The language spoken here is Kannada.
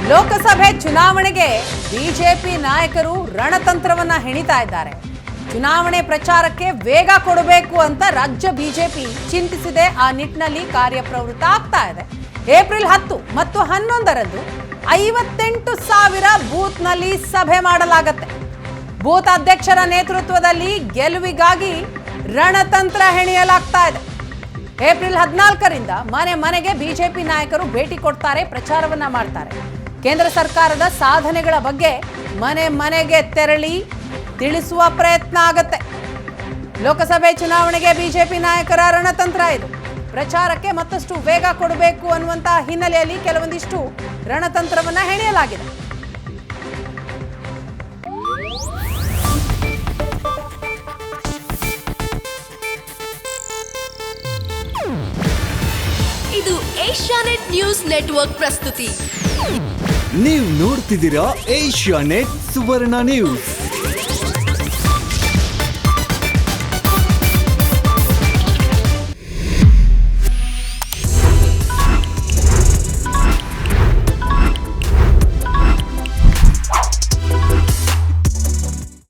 ಲೋಕಸಭೆ ಚುನಾವಣೆಗೆ ಬಿಜೆಪಿ ನಾಯಕರು ರಣತಂತ್ರವನ್ನ ಹೆಣಿತಾ ಇದ್ದಾರೆ. ಚುನಾವಣೆ ಪ್ರಚಾರಕ್ಕೆ ವೇಗ ಕೊಡಬೇಕು ಅಂತ ರಾಜ್ಯ ಬಿಜೆಪಿ ಚಿಂತಿಸಿದೆ. ಆ ನಿಟ್ಟಿನಲ್ಲಿ ಕಾರ್ಯಪ್ರವೃತ್ತ ಆಗ್ತಾ ಇದೆ. ಏಪ್ರಿಲ್ 10 ಮತ್ತು 11ರಂದು 58,000 ಬೂತ್ನಲ್ಲಿ ಸಭೆ ಮಾಡಲಾಗುತ್ತೆ. ಬೂತ್ ಅಧ್ಯಕ್ಷರ ನೇತೃತ್ವದಲ್ಲಿ ಗೆಲುವಿಗಾಗಿ ರಣತಂತ್ರ ಹೆಣೆಯಲಾಗ್ತಾ ಇದೆ. ಏಪ್ರಿಲ್ 14ರಿಂದ ಮನೆ ಮನೆಗೆ ಬಿಜೆಪಿ ನಾಯಕರು ಭೇಟಿ ಕೊಡ್ತಾರೆ, ಪ್ರಚಾರವನ್ನ ಮಾಡ್ತಾರೆ. ಕೇಂದ್ರ ಸರ್ಕಾರದ ಸಾಧನೆಗಳ ಬಗ್ಗೆ ಮನೆ ಮನೆಗೆ ತೆರಳಿ ತಿಳಿಸುವ ಪ್ರಯತ್ನ ಆಗತ್ತೆ. ಲೋಕಸಭೆ ಚುನಾವಣೆಗೆ ಬಿಜೆಪಿ ನಾಯಕರ ರಣತಂತ್ರ ಇದು. ಪ್ರಚಾರಕ್ಕೆ ಮತ್ತಷ್ಟು ವೇಗ ಕೊಡಬೇಕು ಅನ್ನುವಂತಹ ಹಿನ್ನೆಲೆಯಲ್ಲಿ ಕೆಲವೊಂದಿಷ್ಟು ರಣತಂತ್ರವನ್ನ ಹೆಣೆಯಲಾಗಿದೆ. ಇದು ಏಷ್ಯಾನೆಟ್ ನ್ಯೂಸ್ ನೆಟ್ವರ್ಕ್ ಪ್ರಸ್ತುತಿ. ನೀವು ನೋಡ್ತಿದ್ದೀರಾ ಏಷ್ಯಾನೆಟ್ ಸುವರ್ಣ ನ್ಯೂಸ್.